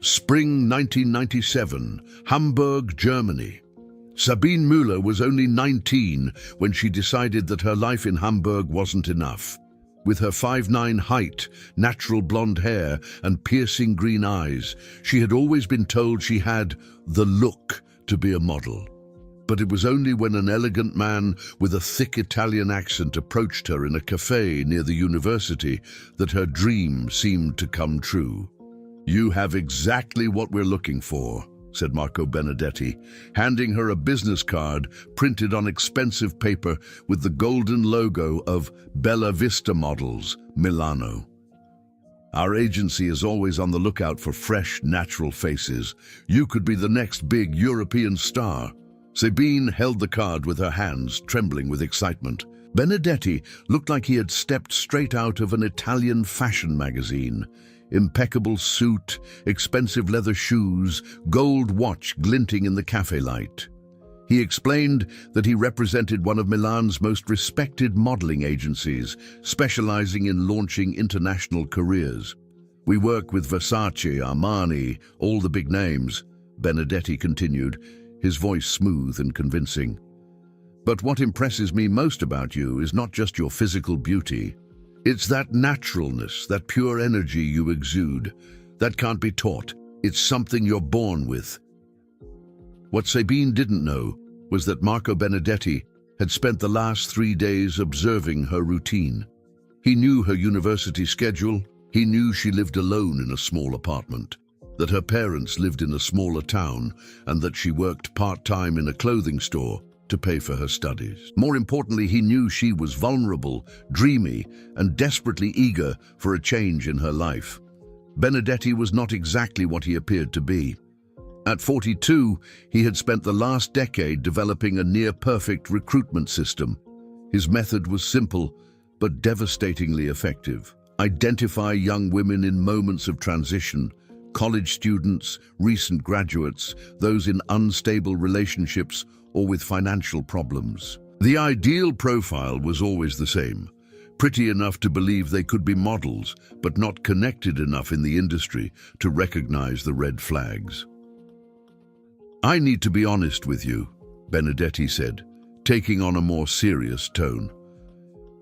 Spring 1997, Hamburg, Germany. Sabine Müller was only 19 when she decided that her life in Hamburg wasn't enough. With her 5'9" height, natural blonde hair, and piercing green eyes, she had always been told she had the look to be a model. But it was only when an elegant man with a thick Italian accent approached her in a cafe near the university that her dream seemed to come true. "You have exactly what we're looking for," said Marco Benedetti, handing her a business card printed on expensive paper with the golden logo of Bella Vista Models, Milano. "Our agency is always on the lookout for fresh, natural faces. You could be the next big European star." Sabine held the card with her hands, trembling with excitement. Benedetti looked like he had stepped straight out of an Italian fashion magazine. Impeccable suit, expensive leather shoes, gold watch glinting in the cafe light. He explained that he represented one of Milan's most respected modeling agencies, specializing in launching international careers. "We work with Versace, Armani, all the big names," Benedetti continued, his voice smooth and convincing. "But what impresses me most about you is not just your physical beauty. It's that naturalness, that pure energy you exude. That can't be taught. It's something you're born with." What Sabine didn't know was that Marco Benedetti had spent the last 3 days observing her routine. He knew her university schedule. He knew she lived alone in a small apartment, that her parents lived in a smaller town, and that she worked part-time in a clothing store to pay for her studies. More importantly, he knew she was vulnerable, dreamy, and desperately eager for a change in her life. Benedetti was not exactly what he appeared to be. At 42, he had spent the last decade developing a near-perfect recruitment system. His method was simple, but devastatingly effective. Identify young women in moments of transition, college students, recent graduates, those in unstable relationships, or with financial problems. The ideal profile was always the same: pretty enough to believe they could be models, but not connected enough in the industry to recognize the red flags. "I need to be honest with you," Benedetti said, taking on a more serious tone.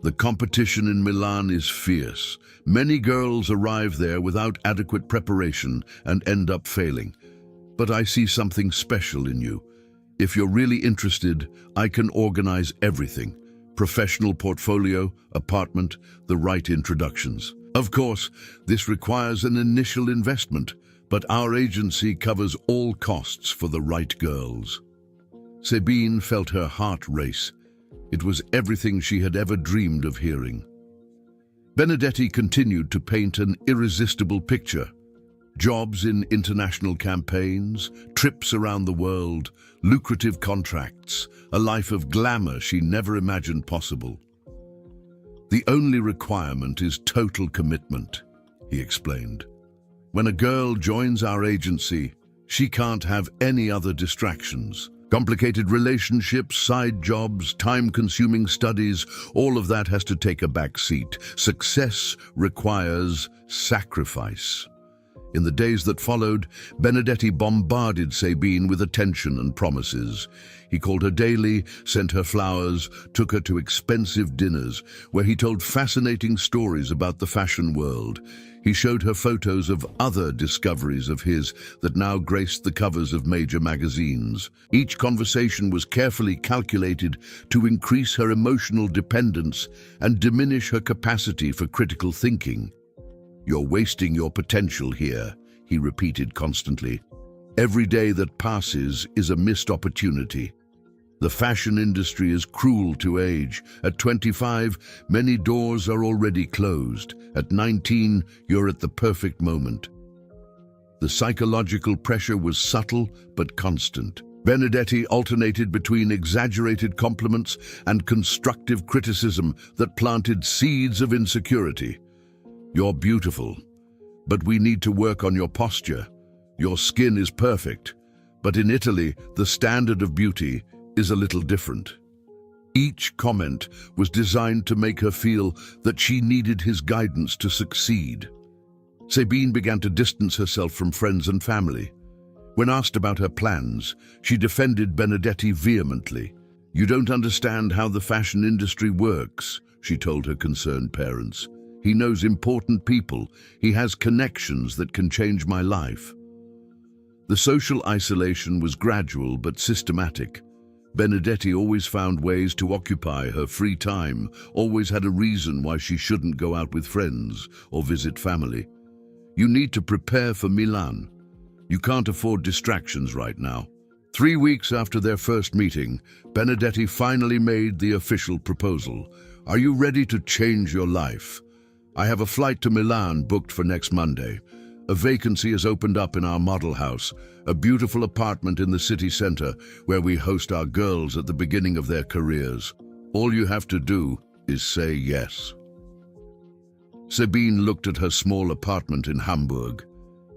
"The competition in Milan is fierce. Many girls arrive there without adequate preparation and end up failing. But I see something special in you. If you're really interested, I can organize everything: professional portfolio, apartment, the right introductions. Of course, this requires an initial investment, but our agency covers all costs for the right girls." Sabine felt her heart race. It was everything she had ever dreamed of hearing. Benedetti continued to paint an irresistible picture: jobs in international campaigns, trips around the world, lucrative contracts, a life of glamour she never imagined possible. "The only requirement is total commitment," he explained. "When a girl joins our agency, she can't have any other distractions. Complicated relationships, side jobs, time-consuming studies, all of that has to take a back seat. Success requires sacrifice." In the days that followed, Benedetti bombarded Sabine with attention and promises. He called her daily, sent her flowers, took her to expensive dinners, where he told fascinating stories about the fashion world. He showed her photos of other discoveries of his that now graced the covers of major magazines. Each conversation was carefully calculated to increase her emotional dependence and diminish her capacity for critical thinking. "You're wasting your potential here," he repeated constantly. "Every day that passes is a missed opportunity. The fashion industry is cruel to age. At 25, many doors are already closed. At 19, you're at the perfect moment." The psychological pressure was subtle but constant. Benedetti alternated between exaggerated compliments and constructive criticism that planted seeds of insecurity. "You're beautiful, but we need to work on your posture. Your skin is perfect, but in Italy, the standard of beauty is a little different." Each comment was designed to make her feel that she needed his guidance to succeed. Sabine began to distance herself from friends and family. When asked about her plans, she defended Benedetti vehemently. "You don't understand how the fashion industry works," she told her concerned parents. "He knows important people. He has connections that can change my life." The social isolation was gradual but systematic. Benedetti always found ways to occupy her free time, always had a reason why she shouldn't go out with friends or visit family. "You need to prepare for Milan. You can't afford distractions right now." 3 weeks after their first meeting, Benedetti finally made the official proposal. "Are you ready to change your life? I have a flight to Milan booked for next Monday. A vacancy has opened up in our model house, a beautiful apartment in the city center where we host our girls at the beginning of their careers. All you have to do is say yes." Sabine looked at her small apartment in Hamburg,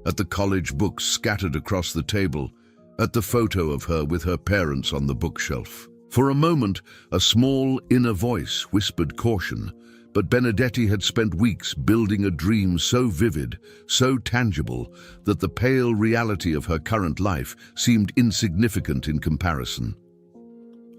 at the college books scattered across the table, at the photo of her with her parents on the bookshelf. For a moment, a small inner voice whispered caution, but Benedetti had spent weeks building a dream so vivid, so tangible, that the pale reality of her current life seemed insignificant in comparison.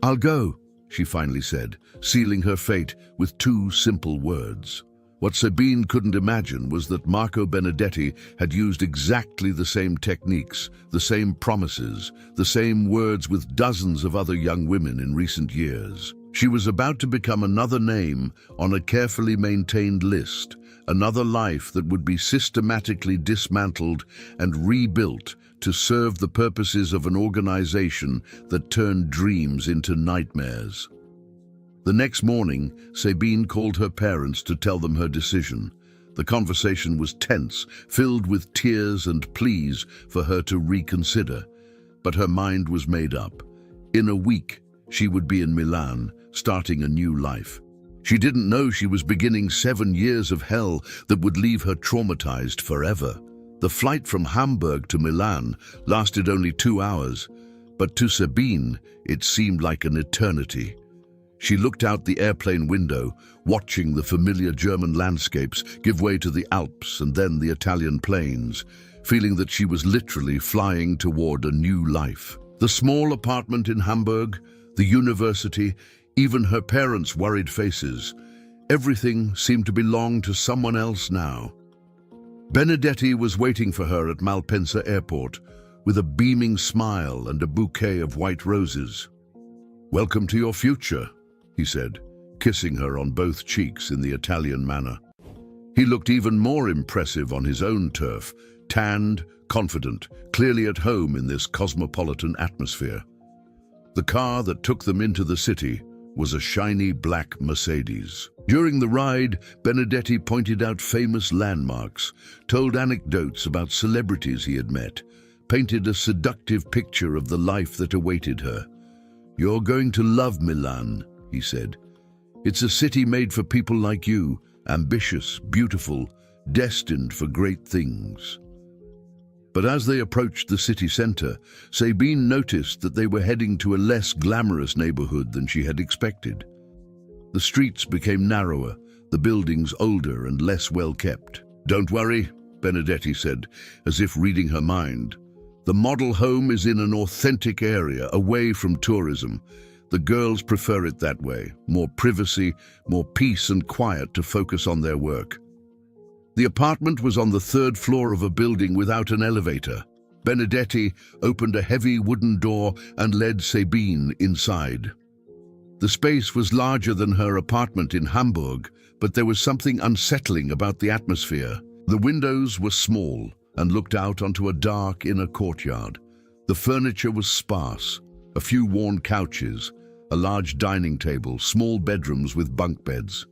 "I'll go," she finally said, sealing her fate with 2 simple words. What Sabine couldn't imagine was that Marco Benedetti had used exactly the same techniques, the same promises, the same words with dozens of other young women in recent years. She was about to become another name on a carefully maintained list, another life that would be systematically dismantled and rebuilt to serve the purposes of an organization that turned dreams into nightmares. The next morning, Sabine called her parents to tell them her decision. The conversation was tense, filled with tears and pleas for her to reconsider. But her mind was made up. In a week, she would be in Milan, starting a new life. She didn't know she was beginning 7 years of hell that would leave her traumatized forever. The flight from Hamburg to Milan lasted only 2 hours, but to Sabine, it seemed like an eternity. She looked out the airplane window, watching the familiar German landscapes give way to the Alps and then the Italian plains, feeling that she was literally flying toward a new life. The small apartment in Hamburg, the university, even her parents' worried faces, everything seemed to belong to someone else now. Benedetti was waiting for her at Malpensa airport, with a beaming smile and a bouquet of white roses. "Welcome to your future," he said, kissing her on both cheeks in the Italian manner. He looked even more impressive on his own turf, tanned, confident, clearly at home in this cosmopolitan atmosphere. The car that took them into the city was a shiny black Mercedes. During the ride, Benedetti pointed out famous landmarks, told anecdotes about celebrities he had met, painted a seductive picture of the life that awaited her. "You're going to love Milan," he said. "It's a city made for people like you, ambitious, beautiful, destined for great things." But as they approached the city center, Sabine noticed that they were heading to a less glamorous neighborhood than she had expected. The streets became narrower, the buildings older and less well kept. "Don't worry," Benedetti said, as if reading her mind. "The model home is in an authentic area, away from tourism. The girls prefer it that way, more privacy, more peace and quiet to focus on their work." The apartment was on the 3rd floor of a building without an elevator. Benedetti opened a heavy wooden door and led Sabine inside. The space was larger than her apartment in Hamburg, but there was something unsettling about the atmosphere. The windows were small and looked out onto a dark inner courtyard. The furniture was sparse, a few worn couches, a large dining table, small bedrooms with bunk beds.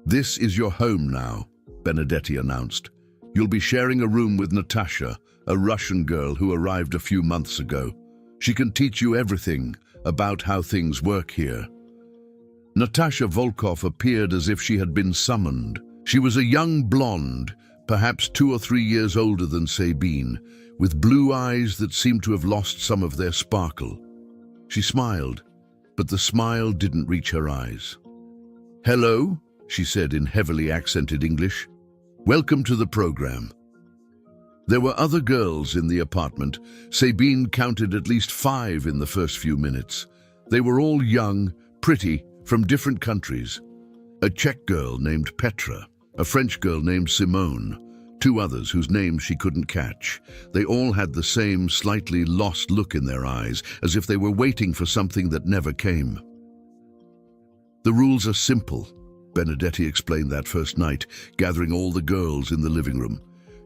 "This is your home now," Benedetti announced. "You'll be sharing a room with Natasha, a Russian girl who arrived a few months ago. She can teach you everything about how things work here." Natasha Volkov appeared as if she had been summoned. She was a young blonde, perhaps 2 or 3 years older than Sabine, with blue eyes that seemed to have lost some of their sparkle. She smiled, but the smile didn't reach her eyes. "Hello," she said in heavily accented English. Welcome to the program. There were other girls in the apartment. Sabine counted at least 5 in the first few minutes. They were all young, pretty, from different countries. A Czech girl named Petra, a French girl named Simone, 2 others whose names she couldn't catch. They all had the same slightly lost look in their eyes, as if they were waiting for something that never came. The rules are simple, Benedetti explained that first night, gathering all the girls in the living room.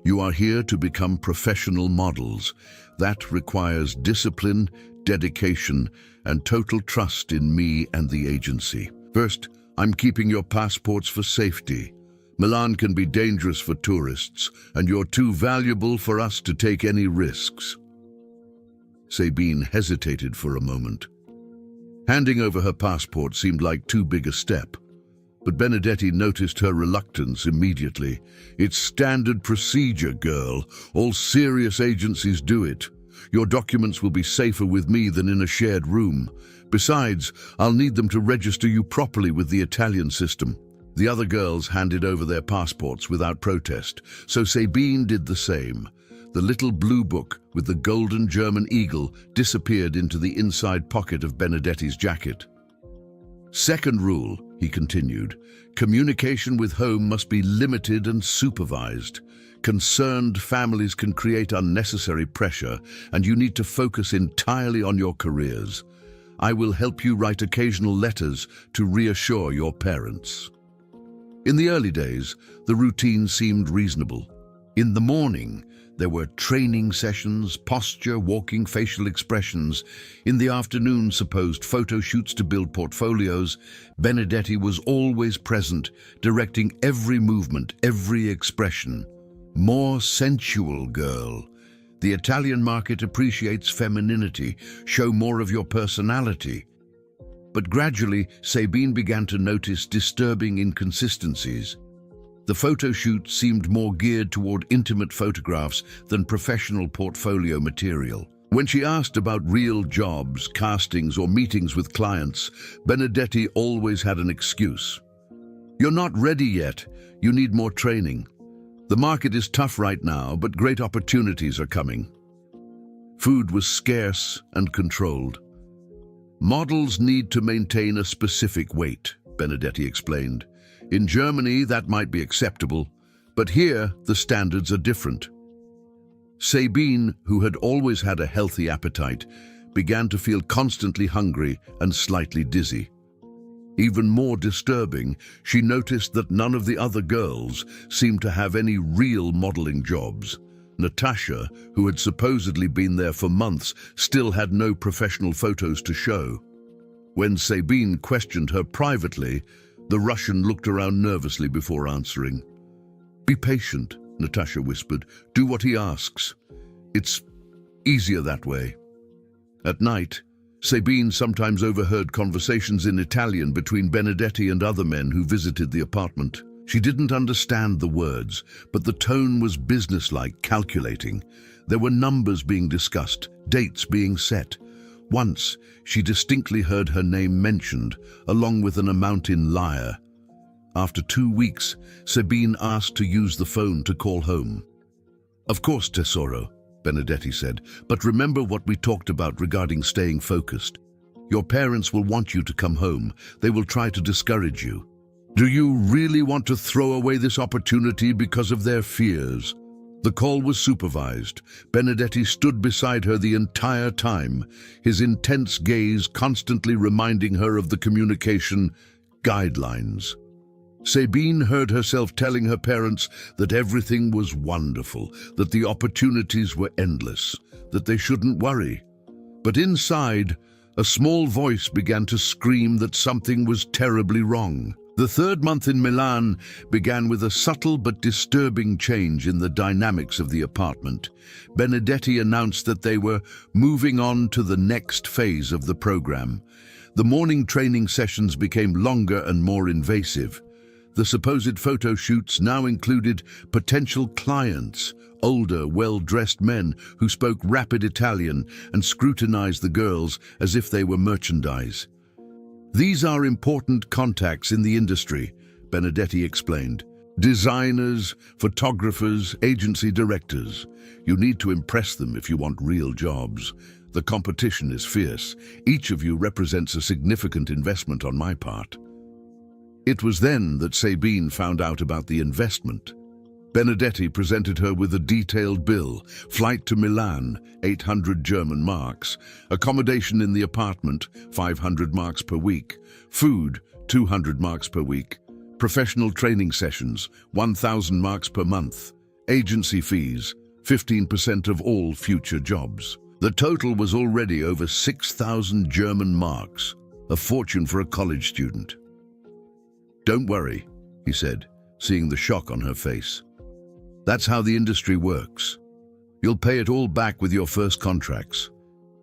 You are here to become professional models. That requires discipline, dedication, and total trust in me and the agency. First, I'm keeping your passports for safety. Milan can be dangerous for tourists, and you're too valuable for us to take any risks. Sabine hesitated for a moment. Handing over her passport seemed like too big a step. But Benedetti noticed her reluctance immediately. It's standard procedure, girl. All serious agencies do it. Your documents will be safer with me than in a shared room. Besides, I'll need them to register you properly with the Italian system. The other girls handed over their passports without protest, so Sabine did the same. The little blue book with the golden German eagle disappeared into the inside pocket of Benedetti's jacket. Second rule, he continued, communication with home must be limited and supervised. Concerned families can create unnecessary pressure, and you need to focus entirely on your careers. I will help you write occasional letters to reassure your parents. In the early days, the routine seemed reasonable. In the morning, there were training sessions, posture, walking, facial expressions. In the afternoon, supposed photo shoots to build portfolios. Benedetti was always present, directing every movement, every expression. More sensual, girl. The Italian market appreciates femininity. Show more of your personality. But gradually, Sabine began to notice disturbing inconsistencies. The photo shoot seemed more geared toward intimate photographs than professional portfolio material. When she asked about real jobs, castings, or meetings with clients, Benedetti always had an excuse. You're not ready yet. You need more training. The market is tough right now, but great opportunities are coming. Food was scarce and controlled. Models need to maintain a specific weight, Benedetti explained. In Germany, that might be acceptable, but here the standards are different. Sabine, who had always had a healthy appetite, began to feel constantly hungry and slightly dizzy. Even more disturbing, she noticed that none of the other girls seemed to have any real modeling jobs. Natasha, who had supposedly been there for months, still had no professional photos to show. When Sabine questioned her privately, the Russian looked around nervously before answering. Be patient, Natasha whispered. Do what he asks. It's easier that way. At night, Sabine sometimes overheard conversations in Italian between Benedetti and other men who visited the apartment. She didn't understand the words, but the tone was businesslike, calculating. There were numbers being discussed, dates being set. Once, she distinctly heard her name mentioned, along with an amount in lire. After 2 weeks, Sabine asked to use the phone to call home. Of course, tesoro, Benedetti said, but remember what we talked about regarding staying focused. Your parents will want you to come home. They will try to discourage you. Do you really want to throw away this opportunity because of their fears? The call was supervised. Benedetti stood beside her the entire time, his intense gaze constantly reminding her of the communication guidelines. Sabine heard herself telling her parents that everything was wonderful, that the opportunities were endless, that they shouldn't worry. But inside, a small voice began to scream that something was terribly wrong. The 3rd month in Milan began with a subtle but disturbing change in the dynamics of the apartment. Benedetti announced that they were moving on to the next phase of the program. The morning training sessions became longer and more invasive. The supposed photo shoots now included potential clients, older, well-dressed men who spoke rapid Italian and scrutinized the girls as if they were merchandise. These are important contacts in the industry, Benedetti explained. Designers, photographers, agency directors. You need to impress them if you want real jobs. The competition is fierce. Each of you represents a significant investment on my part. It was then that Sabine found out about the investment. Benedetti presented her with a detailed bill: flight to Milan, 800 German marks, accommodation in the apartment, 500 marks per week, food, 200 marks per week, professional training sessions, 1,000 marks per month, agency fees, 15% of all future jobs. The total was already over 6,000 German marks, a fortune for a college student. "Don't worry," he said, seeing the shock on her face. "That's how the industry works. You'll pay it all back with your first contracts.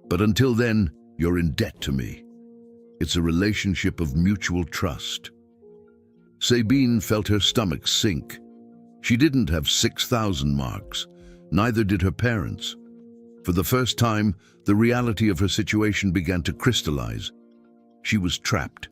But until then, you're in debt to me. It's a relationship of mutual trust." Sabine felt her stomach sink. She didn't have 6,000 marks. Neither did her parents. For the first time, the reality of her situation began to crystallize. She was trapped.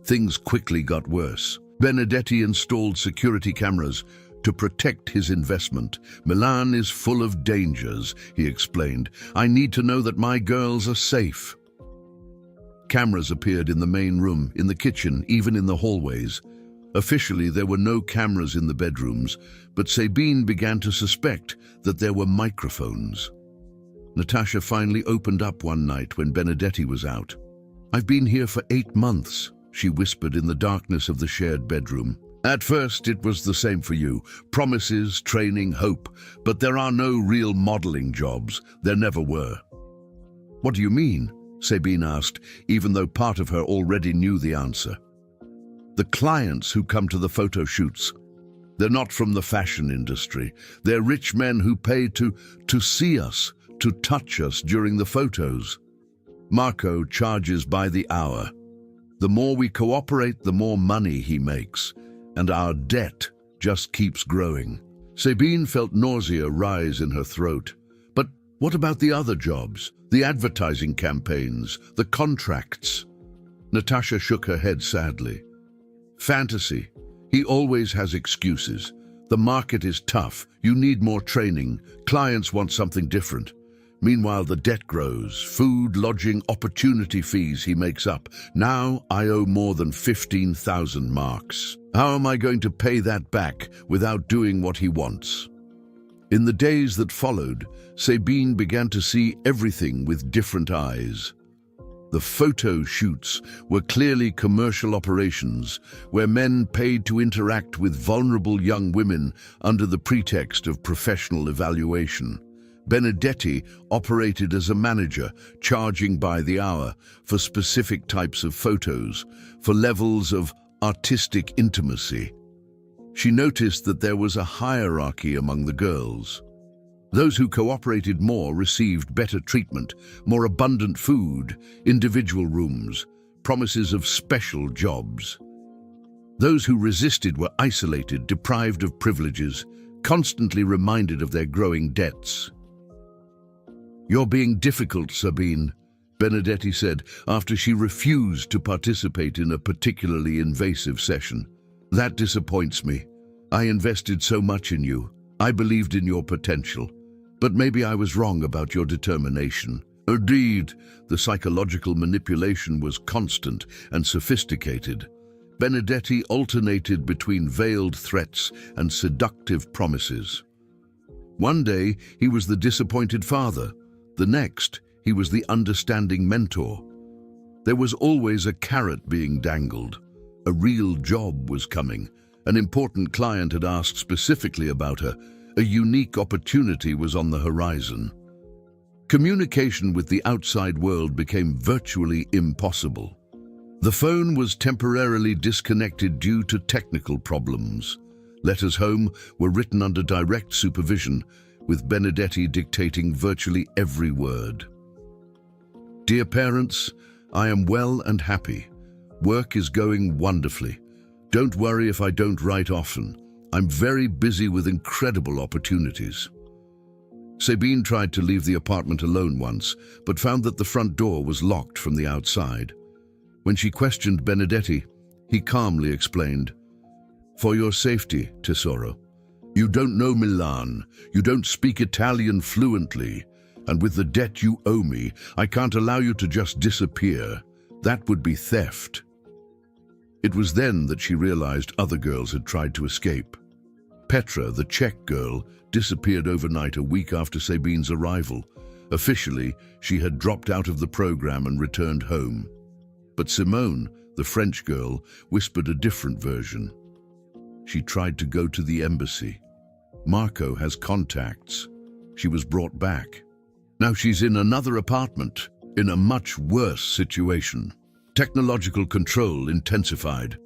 Things quickly got worse. Benedetti installed security cameras to protect his investment. "Milan is full of dangers," he explained. "I need to know that my girls are safe." Cameras appeared in the main room, in the kitchen, even in the hallways. Officially, there were no cameras in the bedrooms, but Sabine began to suspect that there were microphones. Natasha finally opened up one night when Benedetti was out. "I've been here for 8 months, she whispered in the darkness of the shared bedroom. "At first, it was the same for you. Promises, training, hope. But there are no real modeling jobs. There never were." "What do you mean?" Sabine asked, even though part of her already knew the answer. "The clients who come to the photo shoots, they're not from the fashion industry. They're rich men who pay to see us, to touch us during the photos. Marco charges by the hour. The more we cooperate, the more money he makes. And our debt just keeps growing." Sabine felt nausea rise in her throat. But what about the other jobs? The advertising campaigns, the contracts? Natasha shook her head sadly. "Fantasy. He always has excuses. The market is tough. You need more training. Clients want something different. Meanwhile, the debt grows. Food, lodging, opportunity fees he makes up. Now I owe more than 15,000 marks. How am I going to pay that back without doing what he wants?" In the days that followed, Sabine began to see everything with different eyes. The photo shoots were clearly commercial operations where men paid to interact with vulnerable young women under the pretext of professional evaluation. Benedetti operated as a manager, charging by the hour for specific types of photos, for levels of artistic intimacy. She noticed that there was a hierarchy among the girls. Those who cooperated more received better treatment, more abundant food, individual rooms, promises of special jobs. Those who resisted were isolated, deprived of privileges, constantly reminded of their growing debts. "You're being difficult, Sabine," Benedetti said after she refused to participate in a particularly invasive session. "That disappoints me. I invested so much in you. I believed in your potential. But maybe I was wrong about your determination." Indeed, the psychological manipulation was constant and sophisticated. Benedetti alternated between veiled threats and seductive promises. One day, he was the disappointed father. The next, he was the understanding mentor. There was always a carrot being dangled. A real job was coming. An important client had asked specifically about her. A unique opportunity was on the horizon. Communication with the outside world became virtually impossible. The phone was temporarily disconnected due to technical problems. Letters home were written under direct supervision, with Benedetti dictating virtually every word. "Dear parents, I am well and happy. Work is going wonderfully. Don't worry if I don't write often. I'm very busy with incredible opportunities." Sabine tried to leave the apartment alone once, but found that the front door was locked from the outside. When she questioned Benedetti, he calmly explained, For your safety, Tesoro. You don't know Milan, you don't speak Italian fluently, and with the debt you owe me, I can't allow you to just disappear. That would be theft. It was then that she realized other girls had tried to escape. Petra, the Czech girl, disappeared overnight a week after Sabine's arrival. Officially, she had dropped out of the program and returned home. But Simone, the French girl, whispered a different version. She tried to go to the embassy. Marco has contacts. She was brought back. Now she's in another apartment, in a much worse situation. Technological control intensified.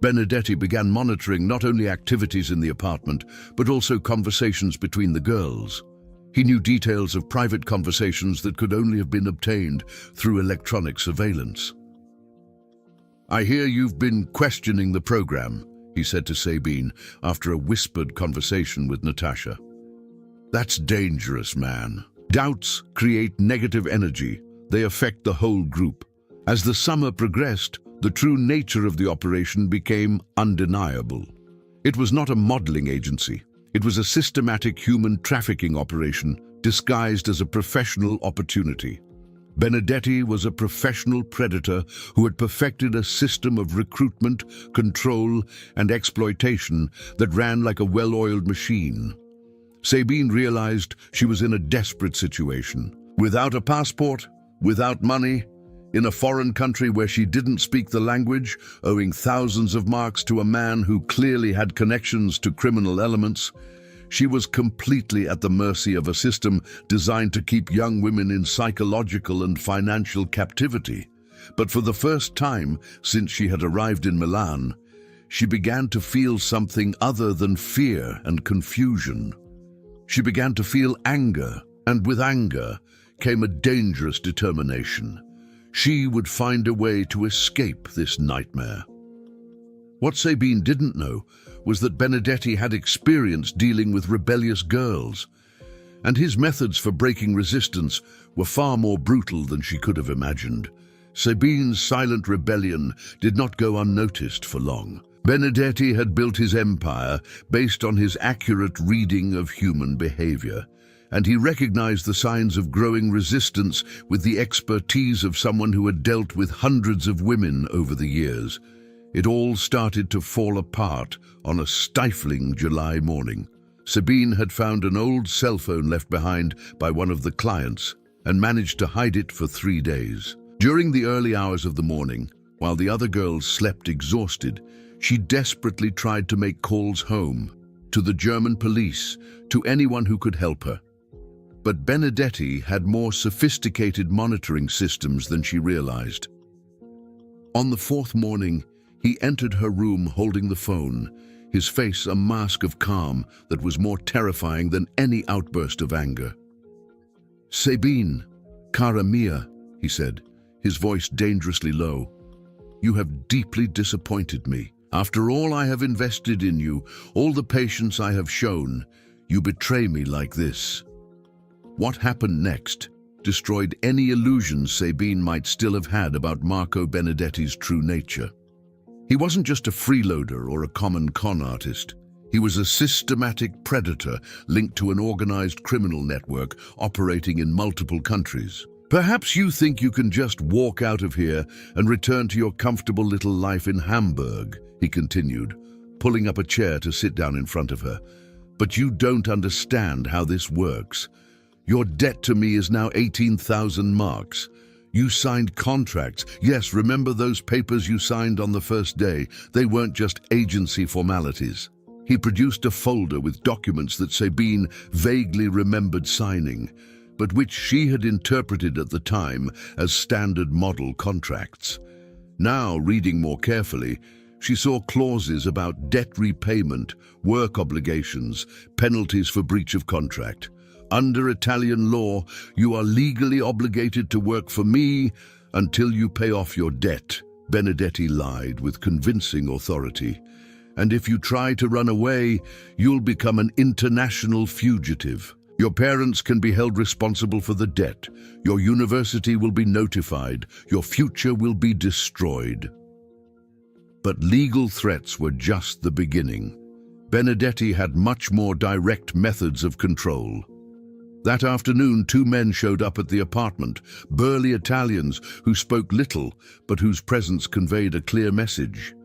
Benedetti began monitoring not only activities in the apartment, but also conversations between the girls. He knew details of private conversations that could only have been obtained through electronic surveillance. I hear you've been questioning the program, he said to Sabine after a whispered conversation with Natasha. That's dangerous, man. Doubts create negative energy. They affect the whole group. As the summer progressed, the true nature of the operation became undeniable. It was not a modeling agency. It was a systematic human trafficking operation disguised as a professional opportunity. Benedetti was a professional predator who had perfected a system of recruitment, control, and exploitation that ran like a well-oiled machine. Sabine realized she was in a desperate situation. Without a passport, without money, in a foreign country where she didn't speak the language, owing thousands of marks to a man who clearly had connections to criminal elements, she was completely at the mercy of a system designed to keep young women in psychological and financial captivity. But for the first time since she had arrived in Milan, she began to feel something other than fear and confusion. She began to feel anger, and with anger came a dangerous determination. She would find a way to escape this nightmare. What Sabine didn't know was that Benedetti had experience dealing with rebellious girls, and his methods for breaking resistance were far more brutal than she could have imagined. Sabine's silent rebellion did not go unnoticed for long. Benedetti had built his empire based on his accurate reading of human behavior, and he recognized the signs of growing resistance with the expertise of someone who had dealt with hundreds of women over the years. It all started to fall apart on a stifling July morning. Sabine had found an old cell phone left behind by one of the clients and managed to hide it for 3 days. During the early hours of the morning, while the other girls slept exhausted, she desperately tried to make calls home, to the German police, to anyone who could help her. But Benedetti had more sophisticated monitoring systems than she realized. On the 4th morning, he entered her room holding the phone, his face a mask of calm that was more terrifying than any outburst of anger. "Sabine, cara mia," he said, his voice dangerously low. "You have deeply disappointed me. After all I have invested in you, all the patience I have shown, you betray me like this." What happened next destroyed any illusions Sabine might still have had about Marco Benedetti's true nature. He wasn't just a freeloader or a common con artist. He was a systematic predator linked to an organized criminal network operating in multiple countries. "Perhaps you think you can just walk out of here and return to your comfortable little life in Hamburg," he continued, pulling up a chair to sit down in front of her. "But you don't understand how this works. Your debt to me is now 18,000 marks. You signed contracts. Yes, remember those papers you signed on the first day? They weren't just agency formalities." He produced a folder with documents that Sabine vaguely remembered signing, but which she had interpreted at the time as standard model contracts. Now, reading more carefully, she saw clauses about debt repayment, work obligations, penalties for breach of contract. "Under Italian law, you are legally obligated to work for me until you pay off your debt," Benedetti lied with convincing authority. "And if you try to run away, you'll become an international fugitive. Your parents can be held responsible for the debt. Your university will be notified. Your future will be destroyed." But legal threats were just the beginning. Benedetti had much more direct methods of control. That afternoon, two men showed up at the apartment, burly Italians who spoke little, but whose presence conveyed a clear message.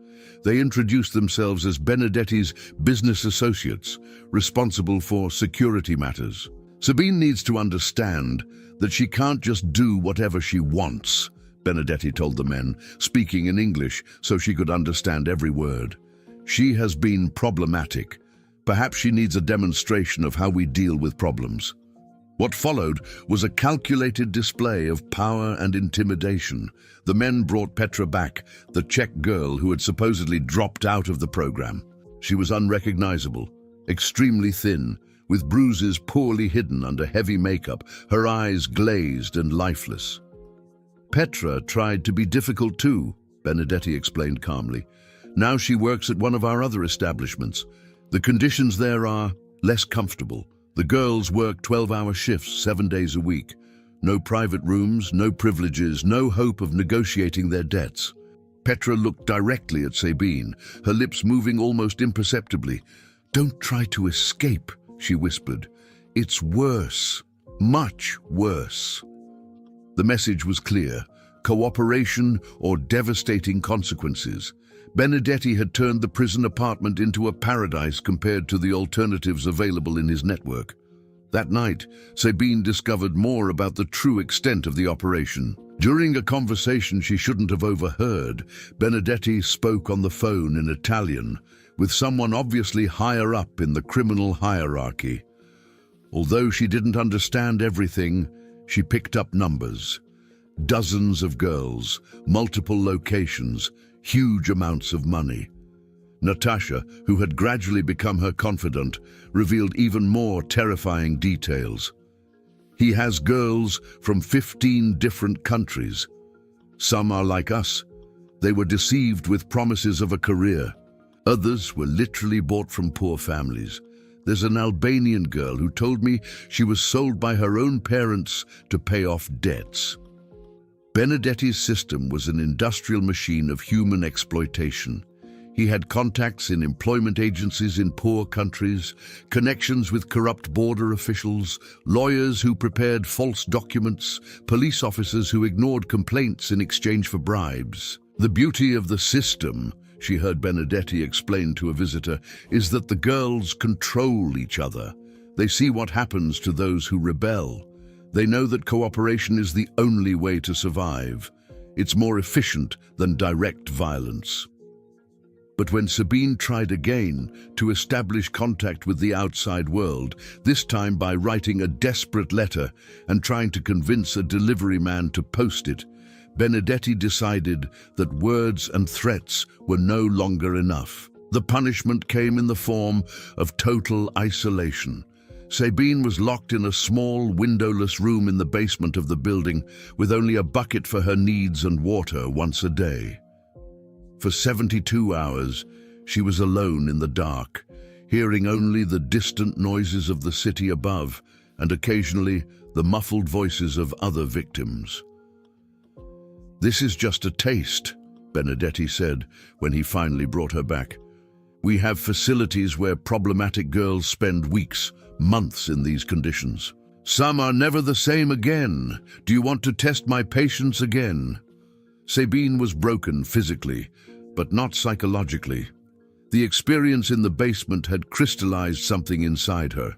They introduced themselves as Benedetti's business associates, responsible for security matters. Sabine needs to understand that she can't just do whatever she wants, Benedetti told the men, speaking in English so she could understand every word. She has been problematic. Perhaps she needs a demonstration of how we deal with problems. What followed was a calculated display of power and intimidation. The men brought Petra back, the Czech girl who had supposedly dropped out of the program. She was unrecognizable, extremely thin, with bruises poorly hidden under heavy makeup, her eyes glazed and lifeless. Petra tried to be difficult too, Benedetti explained calmly. Now she works at one of our other establishments. The conditions there are less comfortable. The girls work 12-hour shifts 7 days a week. No private rooms, no privileges, no hope of negotiating their debts. Petra looked directly at Sabine, her lips moving almost imperceptibly. "Don't try to escape," she whispered. "It's worse, much worse." The message was clear: cooperation or devastating consequences. Benedetti had turned the prison apartment into a paradise compared to the alternatives available in his network. That night, Sabine discovered more about the true extent of the operation. During a conversation she shouldn't have overheard, Benedetti spoke on the phone in Italian, with someone obviously higher up in the criminal hierarchy. Although she didn't understand everything, she picked up numbers. Dozens of girls, multiple locations, huge amounts of money. Natasha, who had gradually become her confidant, revealed even more terrifying details. He has girls from 15 different countries. Some are like us. They were deceived with promises of a career. Others were literally bought from poor families. There's an Albanian girl who told me she was sold by her own parents to pay off debts. Benedetti's system was an industrial machine of human exploitation. He had contacts in employment agencies in poor countries, connections with corrupt border officials, lawyers who prepared false documents, police officers who ignored complaints in exchange for bribes. The beauty of the system, she heard Benedetti explain to a visitor, is that the girls control each other. They see what happens to those who rebel. They know that cooperation is the only way to survive. It's more efficient than direct violence. But when Sabine tried again to establish contact with the outside world, this time by writing a desperate letter and trying to convince a delivery man to post it, Benedetti decided that words and threats were no longer enough. The punishment came in the form of total isolation. Sabine was locked in a small, windowless room in the basement of the building with only a bucket for her needs and water once a day. For 72 hours, she was alone in the dark, hearing only the distant noises of the city above and occasionally the muffled voices of other victims. "This is just a taste," Benedetti said when he finally brought her back. "We have facilities where problematic girls spend weeks, months in these conditions. Some are never the same again. Do you want to test my patience again?" Sabine was broken physically, but not psychologically. The experience in the basement had crystallized something inside her,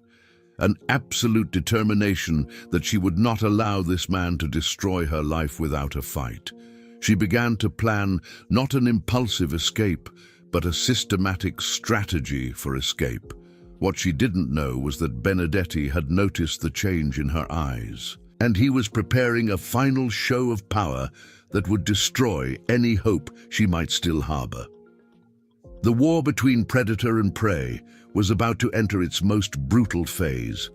an absolute determination that she would not allow this man to destroy her life without a fight. She began to plan not an impulsive escape, but a systematic strategy for escape. What she didn't know was that Benedetti had noticed the change in her eyes, and he was preparing a final show of power that would destroy any hope she might still harbor. The war between predator and prey was about to enter its most brutal phase.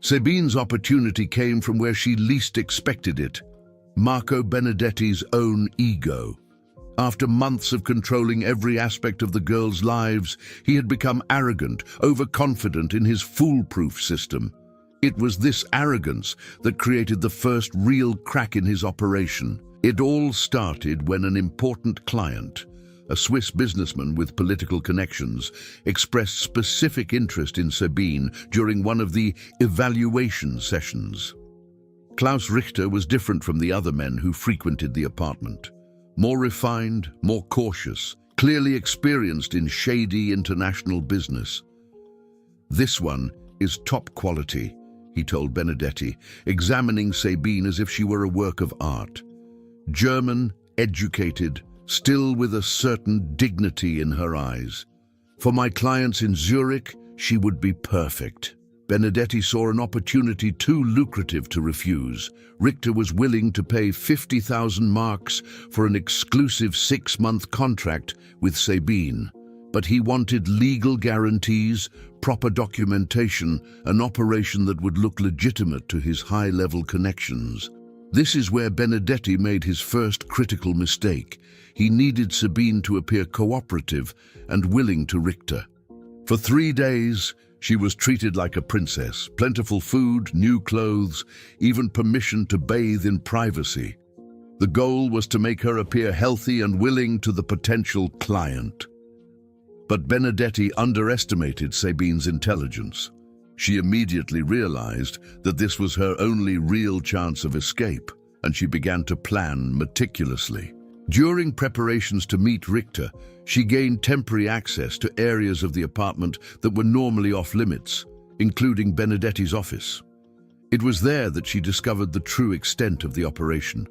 Sabine's opportunity came from where she least expected it: Marco Benedetti's own ego. After months of controlling every aspect of the girls' lives, he had become arrogant, overconfident in his foolproof system. It was this arrogance that created the first real crack in his operation. It all started when an important client, a Swiss businessman with political connections, expressed specific interest in Sabine during one of the evaluation sessions. Klaus Richter was different from the other men who frequented the apartment. More refined, more cautious, clearly experienced in shady international business. "This one is top quality," he told Benedetti, examining Sabine as if she were a work of art. German, educated, still with a certain dignity in her eyes. "For my clients in Zurich, she would be perfect." Benedetti saw an opportunity too lucrative to refuse. Richter was willing to pay 50,000 marks for an exclusive 6-month contract with Sabine. But he wanted legal guarantees, proper documentation, an operation that would look legitimate to his high-level connections. This is where Benedetti made his first critical mistake. He needed Sabine to appear cooperative and willing to Richter. For 3 days, she was treated like a princess, plentiful food, new clothes, even permission to bathe in privacy. The goal was to make her appear healthy and willing to the potential client. But Benedetti underestimated Sabine's intelligence. She immediately realized that this was her only real chance of escape, and she began to plan meticulously. During preparations to meet Richter, she gained temporary access to areas of the apartment that were normally off-limits, including Benedetti's office. It was there that she discovered the true extent of the operation.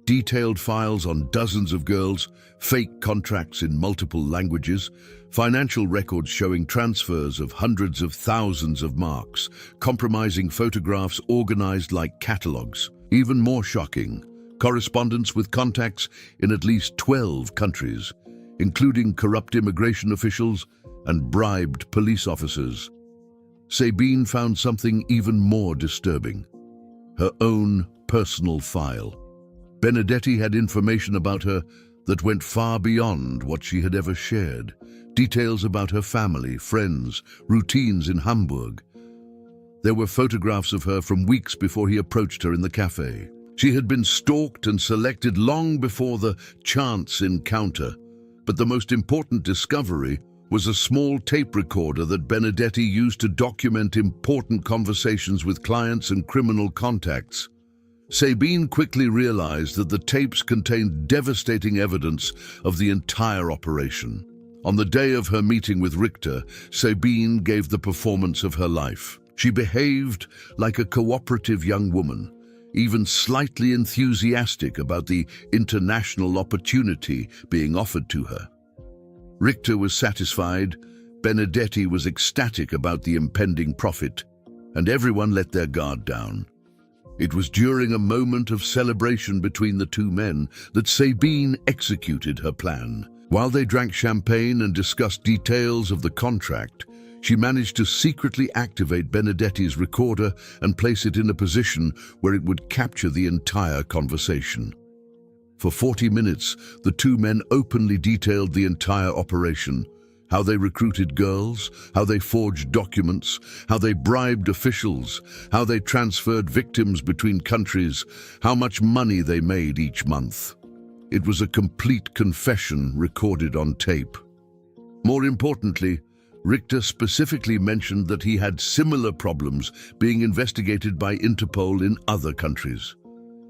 Detailed files on dozens of girls, fake contracts in multiple languages, financial records showing transfers of hundreds of thousands of marks, compromising photographs organized like catalogs. Even more shocking, correspondence with contacts in at least 12 countries, including corrupt immigration officials and bribed police officers. Sabine found something even more disturbing: her own personal file. Benedetti had information about her that went far beyond what she had ever shared. Details about her family, friends, routines in Hamburg. There were photographs of her from weeks before he approached her in the cafe. She had been stalked and selected long before the chance encounter. But the most important discovery was a small tape recorder that Benedetti used to document important conversations with clients and criminal contacts. Sabine quickly realized that the tapes contained devastating evidence of the entire operation. On the day of her meeting with Richter, Sabine gave the performance of her life. She behaved like a cooperative young woman, even slightly enthusiastic about the international opportunity being offered to her. Richter was satisfied, Benedetti was ecstatic about the impending profit, and everyone let their guard down. It was during a moment of celebration between the two men that Sabine executed her plan. While they drank champagne and discussed details of the contract, she managed to secretly activate Benedetti's recorder and place it in a position where it would capture the entire conversation. For 40 minutes, the two men openly detailed the entire operation: how they recruited girls, how they forged documents, how they bribed officials, how they transferred victims between countries, how much money they made each month. It was a complete confession recorded on tape. More importantly, Richter specifically mentioned that he had similar problems being investigated by Interpol in other countries.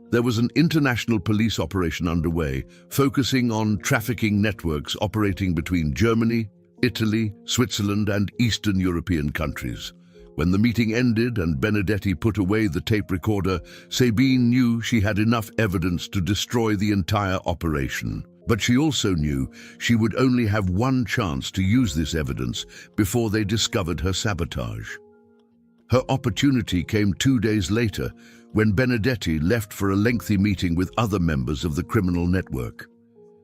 There was an international police operation underway, focusing on trafficking networks operating between Germany, Italy, Switzerland, and Eastern European countries. When the meeting ended and Benedetti put away the tape recorder, Sabine knew she had enough evidence to destroy the entire operation. But she also knew she would only have one chance to use this evidence before they discovered her sabotage. Her opportunity came 2 days later, when Benedetti left for a lengthy meeting with other members of the criminal network.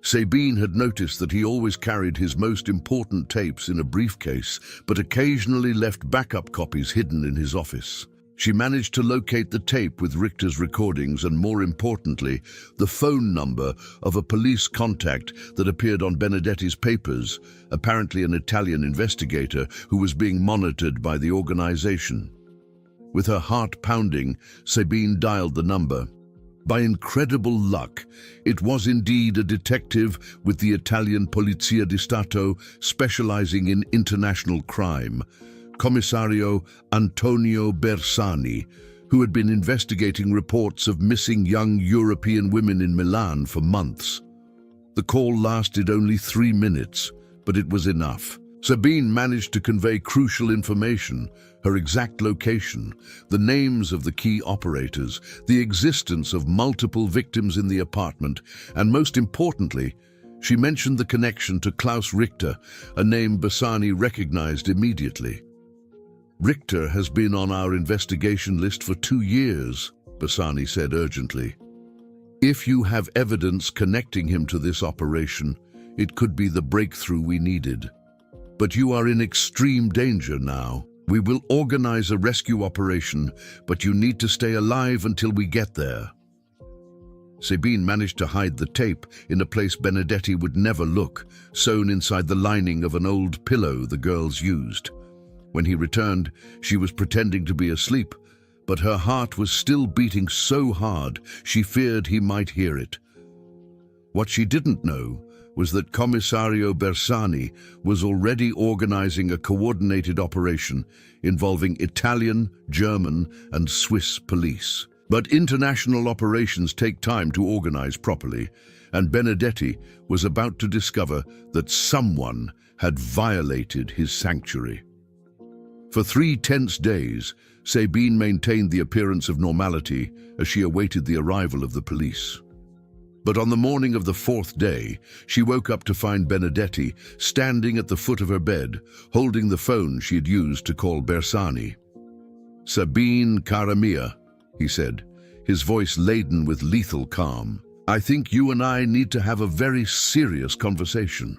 Sabine had noticed that he always carried his most important tapes in a briefcase, but occasionally left backup copies hidden in his office. She managed to locate the tape with Richter's recordings and, more importantly, the phone number of a police contact that appeared on Benedetti's papers, apparently an Italian investigator who was being monitored by the organization. With her heart pounding, Sabine dialed the number. By incredible luck, it was indeed a detective with the Italian Polizia di Stato specializing in international crime, Commissario Antonio Bersani, who had been investigating reports of missing young European women in Milan for months. The call lasted only 3 minutes, but it was enough. Sabine managed to convey crucial information: her exact location, the names of the key operators, the existence of multiple victims in the apartment, and most importantly, she mentioned the connection to Klaus Richter, a name Bersani recognized immediately. "Richter has been on our investigation list for 2 years, Bersani said urgently. "If you have evidence connecting him to this operation, it could be the breakthrough we needed. But you are in extreme danger now. We will organize a rescue operation, but you need to stay alive until we get there." Sabine managed to hide the tape in a place Benedetti would never look, sewn inside the lining of an old pillow the girls used. When he returned, she was pretending to be asleep, but her heart was still beating so hard she feared he might hear it. What she didn't know was that Commissario Bersani was already organizing a coordinated operation involving Italian, German, and Swiss police. But international operations take time to organize properly, and Benedetti was about to discover that someone had violated his sanctuary. For 3 tense days, Sabine maintained the appearance of normality as she awaited the arrival of the police. But on the morning of the 4th day, she woke up to find Benedetti standing at the foot of her bed, holding the phone she had used to call Bersani. "Sabine, cara mia," he said, his voice laden with lethal calm. "I think you and I need to have a very serious conversation."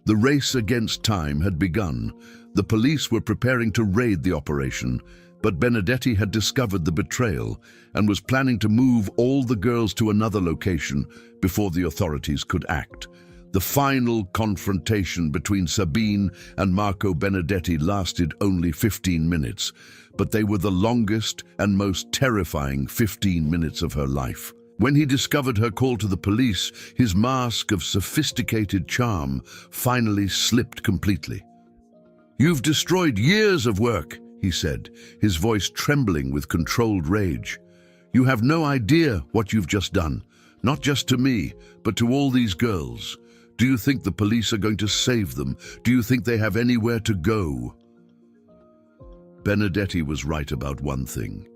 The race against time had begun. The police were preparing to raid the operation, but Benedetti had discovered the betrayal and was planning to move all the girls to another location before the authorities could act. The final confrontation between Sabine and Marco Benedetti lasted only 15 minutes, but they were the longest and most terrifying 15 minutes of her life. When he discovered her call to the police, his mask of sophisticated charm finally slipped completely. "You've destroyed years of work," he said, his voice trembling with controlled rage. "You have no idea what you've just done, not just to me, but to all these girls. Do you think the police are going to save them? Do you think they have anywhere to go?" Benedetti was right about one thing.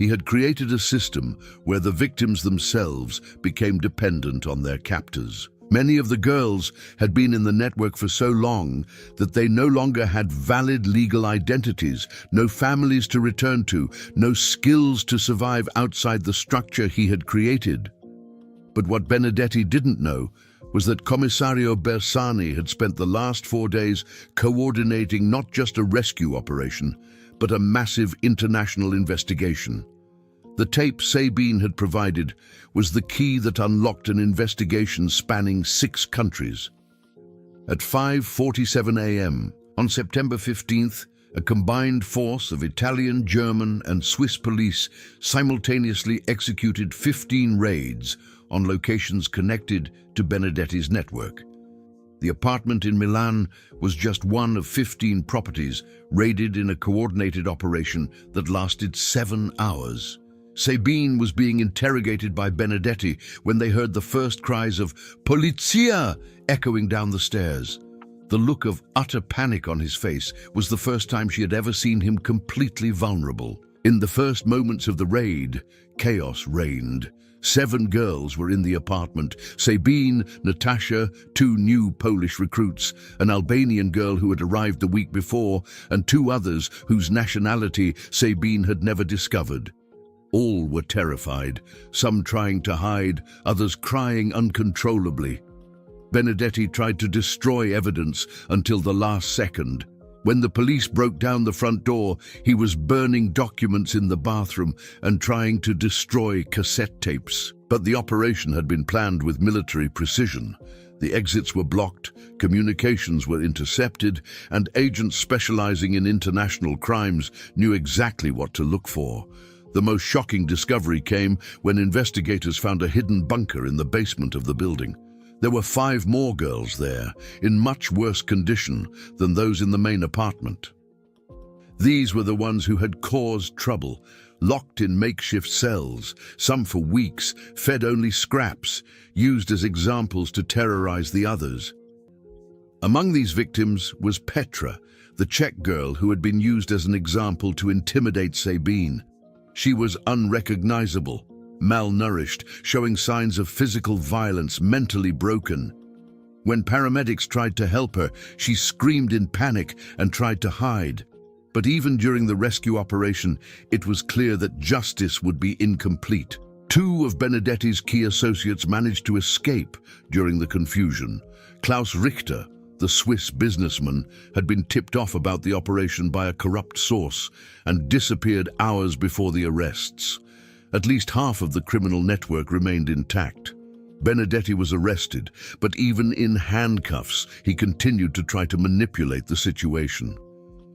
He had created a system where the victims themselves became dependent on their captors. Many of the girls had been in the network for so long that they no longer had valid legal identities, no families to return to, no skills to survive outside the structure he had created. But what Benedetti didn't know was that Commissario Bersani had spent the last 4 days coordinating not just a rescue operation, but a massive international investigation. The tape Sabine had provided was the key that unlocked an investigation spanning 6 countries. At 5:47 a.m. on September 15th, a combined force of Italian, German, and Swiss police simultaneously executed 15 raids on locations connected to Benedetti's network. The apartment in Milan was just one of 15 properties raided in a coordinated operation that lasted 7 hours. Sabine was being interrogated by Benedetti when they heard the first cries of "Polizia!" echoing down the stairs. The look of utter panic on his face was the first time she had ever seen him completely vulnerable. In the first moments of the raid, chaos reigned. 7 girls were in the apartment: Sabine, Natasha, 2 new Polish recruits, an Albanian girl who had arrived the week before, and 2 others whose nationality Sabine had never discovered. All were terrified, some trying to hide, others crying uncontrollably. Benedetti tried to destroy evidence until the last second. When the police broke down the front door, he was burning documents in the bathroom and trying to destroy cassette tapes. But the operation had been planned with military precision. The exits were blocked, communications were intercepted, and agents specializing in international crimes knew exactly what to look for. The most shocking discovery came when investigators found a hidden bunker in the basement of the building. There were 5 more girls there, in much worse condition than those in the main apartment. These were the ones who had caused trouble, locked in makeshift cells, some for weeks, fed only scraps, used as examples to terrorize the others. Among these victims was Petra, the Czech girl who had been used as an example to intimidate Sabine. She was unrecognizable, malnourished, showing signs of physical violence, mentally broken. When paramedics tried to help her, she screamed in panic and tried to hide. But even during the rescue operation, it was clear that justice would be incomplete. 2 of Benedetti's key associates managed to escape during the confusion. Klaus Richter, the Swiss businessman, had been tipped off about the operation by a corrupt source and disappeared hours before the arrests. At least half of the criminal network remained intact. Benedetti was arrested, but even in handcuffs, he continued to try to manipulate the situation.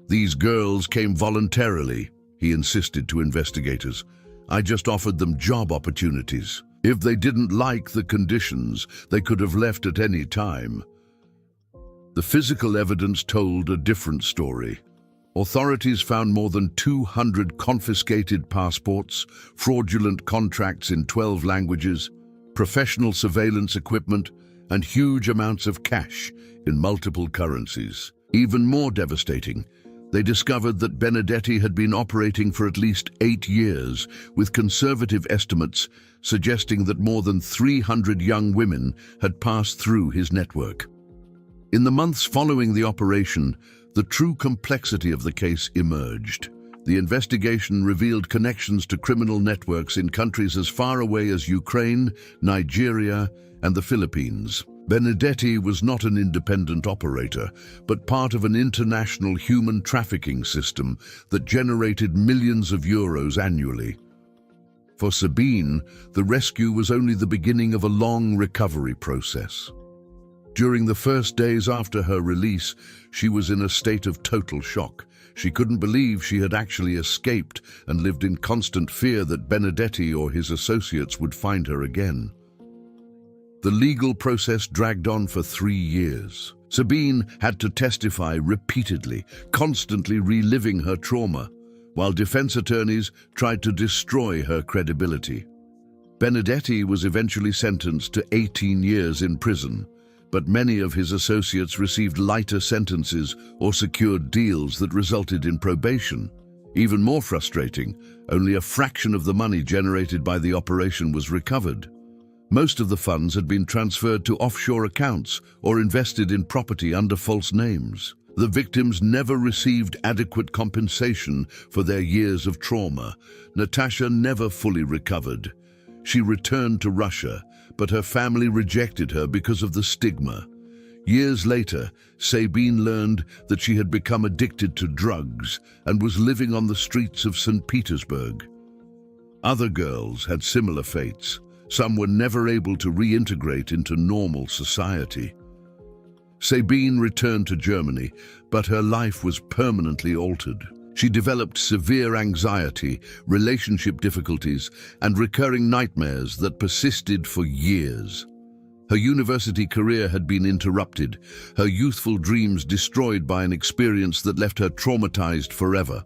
"These girls came voluntarily," he insisted to investigators. "I just offered them job opportunities. If they didn't like the conditions, they could have left at any time." The physical evidence told a different story. Authorities found more than 200 confiscated passports, fraudulent contracts in 12 languages, professional surveillance equipment, and huge amounts of cash in multiple currencies. Even more devastating, they discovered that Benedetti had been operating for at least 8 years, with conservative estimates suggesting that more than 300 young women had passed through his network. In the months following the operation, the true complexity of the case emerged. The investigation revealed connections to criminal networks in countries as far away as Ukraine, Nigeria, and the Philippines. Benedetti was not an independent operator, but part of an international human trafficking system that generated millions of euros annually. For Sabine, the rescue was only the beginning of a long recovery process. During the first days after her release, she was in a state of total shock. She couldn't believe she had actually escaped and lived in constant fear that Benedetti or his associates would find her again. The legal process dragged on for 3 years. Sabine had to testify repeatedly, constantly reliving her trauma, while defense attorneys tried to destroy her credibility. Benedetti was eventually sentenced to 18 years in prison, but many of his associates received lighter sentences or secured deals that resulted in probation. Even more frustrating, only a fraction of the money generated by the operation was recovered. Most of the funds had been transferred to offshore accounts or invested in property under false names. The victims never received adequate compensation for their years of trauma. Natasha never fully recovered. She returned to Russia, but her family rejected her because of the stigma. Years later, Sabine learned that she had become addicted to drugs and was living on the streets of St. Petersburg. Other girls had similar fates. Some were never able to reintegrate into normal society. Sabine returned to Germany, but her life was permanently altered. She developed severe anxiety, relationship difficulties, and recurring nightmares that persisted for years. Her university career had been interrupted, her youthful dreams destroyed by an experience that left her traumatized forever.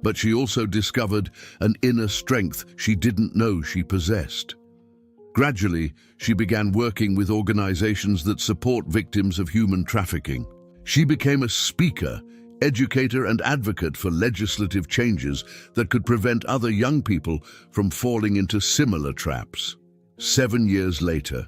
But she also discovered an inner strength she didn't know she possessed. Gradually, she began working with organizations that support victims of human trafficking. She became a speaker, educator, and advocate for legislative changes that could prevent other young people from falling into similar traps. 7 years later,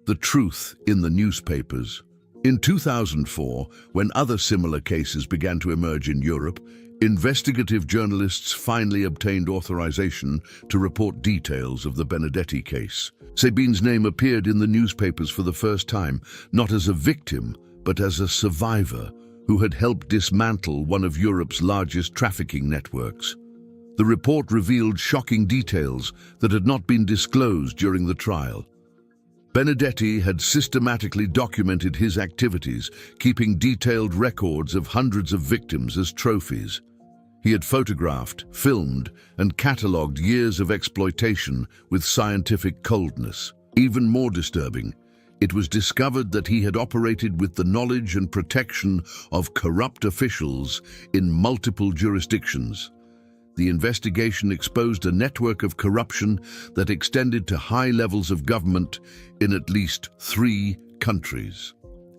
the truth in the newspapers. In 2004, when other similar cases began to emerge in Europe, investigative journalists finally obtained authorization to report details of the Benedetti case. Sabine's name appeared in the newspapers for the first time, not as a victim, but as a survivor who had helped dismantle one of Europe's largest trafficking networks. The report revealed shocking details that had not been disclosed during the trial. Benedetti had systematically documented his activities, keeping detailed records of hundreds of victims as trophies. He had photographed, filmed, and catalogued years of exploitation with scientific coldness. Even more disturbing, it was discovered that he had operated with the knowledge and protection of corrupt officials in multiple jurisdictions. The investigation exposed a network of corruption that extended to high levels of government in at least 3 countries.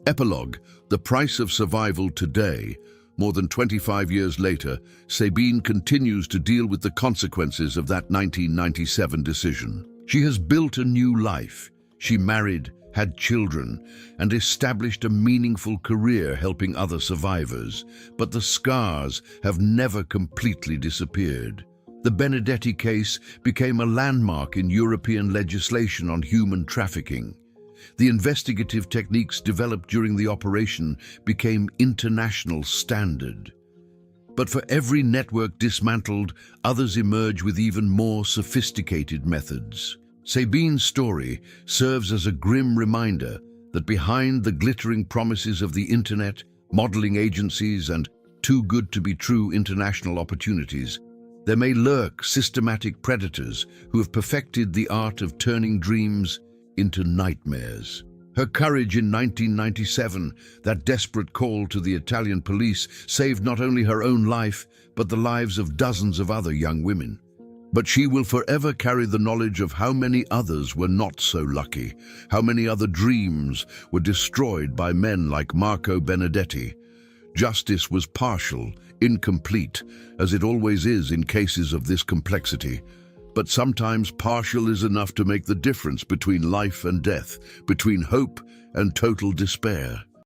Epilogue: the price of survival today. More than 25 years later, Sabine continues to deal with the consequences of that 1997 decision. She has built a new life. She married, had children, and established a meaningful career helping other survivors. But the scars have never completely disappeared. The Benedetti case became a landmark in European legislation on human trafficking. The investigative techniques developed during the operation became international standard. But for every network dismantled, others emerge with even more sophisticated methods. Sabine's story serves as a grim reminder that behind the glittering promises of the internet, modeling agencies, and too-good-to-be-true international opportunities, there may lurk systematic predators who have perfected the art of turning dreams into nightmares. Her courage in 1997, that desperate call to the Italian police, saved not only her own life, but the lives of dozens of other young women. But she will forever carry the knowledge of how many others were not so lucky, how many other dreams were destroyed by men like Marco Benedetti. Justice was partial, incomplete, as it always is in cases of this complexity. But sometimes partial is enough to make the difference between life and death, between hope and total despair.